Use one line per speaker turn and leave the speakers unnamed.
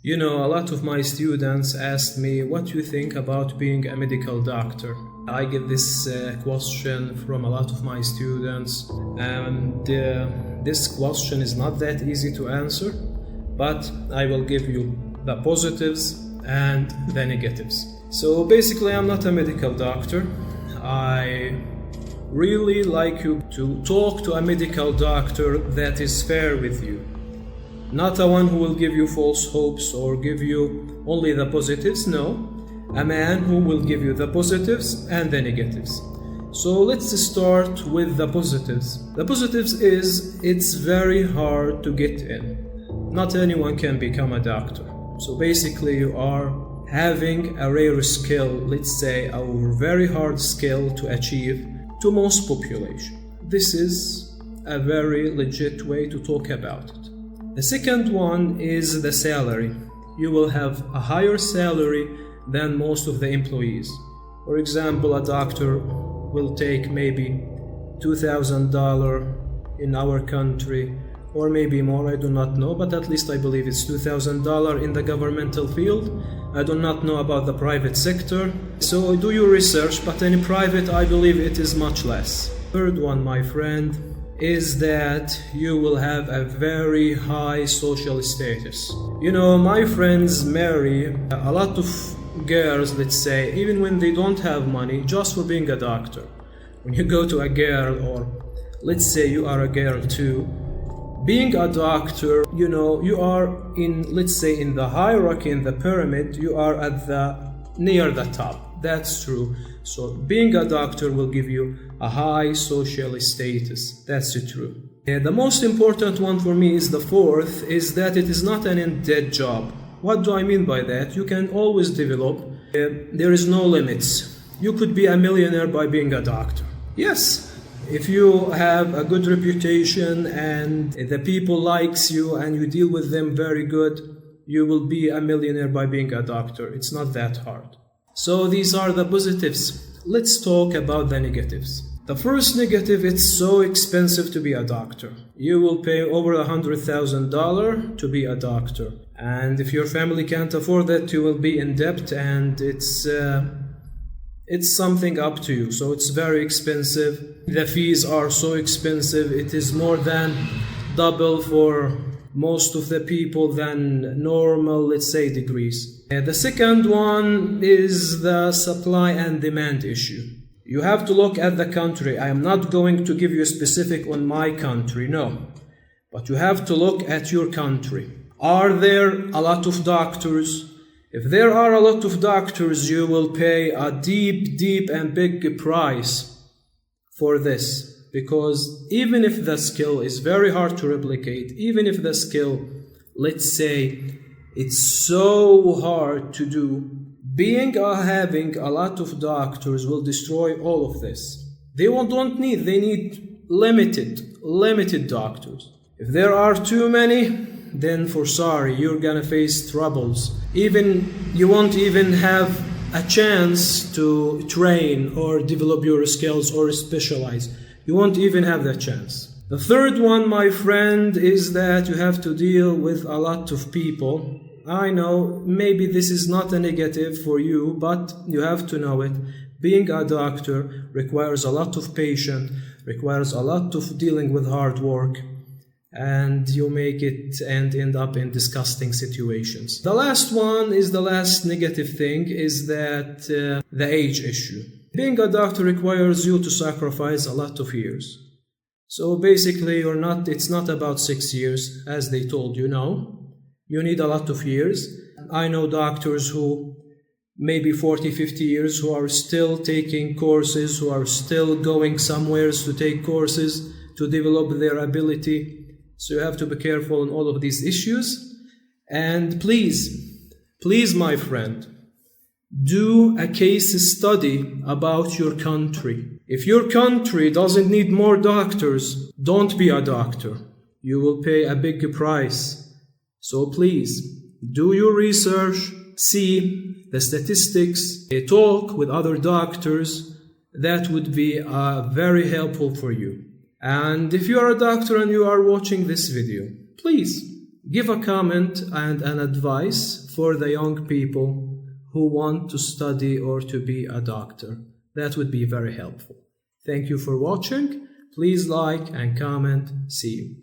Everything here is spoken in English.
You know, a lot of my students asked me, what do you think about being a medical doctor? I get this question from a lot of my students, and this question is not that easy to answer, but I will give you the positives and the negatives. So basically, I'm not a medical doctor. I really like you to talk to a medical doctor that is fair with you. Not a one who will give you false hopes or give you only the positives, no. A man who will give you the positives and the negatives. So let's start with the positives. The positives is it's very hard to get in. Not anyone can become a doctor. So basically you are having a rare skill, let's say a very hard skill to achieve to most population. This is a very legit way to talk about it. The second one is the salary. You will have a higher salary than most of the employees. For example, a doctor will take maybe $2,000 in our country, or maybe more, I do not know, but at least I believe it's $2,000 in the governmental field. I do not know about the private sector. So do your research, but in private I believe it is much less. Third one, my friend, is that you will have a very high social status. You know, my friends marry a lot of girls, let's say, even when they don't have money, just for being a doctor. When you go to a girl, or let's say you are a girl too, being a doctor, you know, you are in, let's say, in the hierarchy, in the pyramid, you are at near the top. That's true. So being a doctor will give you a high social status. That's true. The most important one for me is the fourth, is that it is not an in-debt job. What do I mean by that? You can always develop. There is no limits. You could be a millionaire by being a doctor. Yes. If you have a good reputation and the people likes you and you deal with them very good, you will be a millionaire by being a doctor. It's not that hard. So these are the positives. Let's talk about the negatives. The first negative, it's so expensive to be a doctor. You will pay over $100,000 to be a doctor. And if your family can't afford that, you will be in debt, and it's something up to you. So it's very expensive. The fees are so expensive. It is more than double for most of the people than normal, let's say, degrees. The second one is the supply and demand issue. You have to look at the country. I am not going to give you a specific on my country, no. But you have to look at your country. Are there a lot of doctors? If there are a lot of doctors, you will pay a deep and big price for this. Because even if the skill is very hard to replicate, even if the skill, let's say, it's so hard to do, being or having a lot of doctors will destroy all of this. They need limited doctors. If there are too many, then you're gonna face troubles. You won't even have a chance to train or develop your skills or specialize. You won't even have that chance. The third one, my friend, is that you have to deal with a lot of people. I know, maybe this is not a negative for you, but you have to know it. Being a doctor requires a lot of patience, requires a lot of dealing with hard work, and you make it and end up in disgusting situations. The last one is the last negative thing, is that the age issue. Being a doctor requires you to sacrifice a lot of years. So basically it's not about 6 years, as they told you, no. You need a lot of years. I know doctors who maybe 40, 50 years who are still taking courses, who are still going somewhere to take courses to develop their ability. So you have to be careful on all of these issues. And please, my friend, do a case study about your country. If your country doesn't need more doctors, don't be a doctor. You will pay a big price. So please, do your research, see the statistics, talk with other doctors. That would be very helpful for you. And if you are a doctor and you are watching this video, please Give a comment and an advice for the young people who want to study or to be a doctor. That would be very helpful. Thank you for watching. Please like and comment. See you.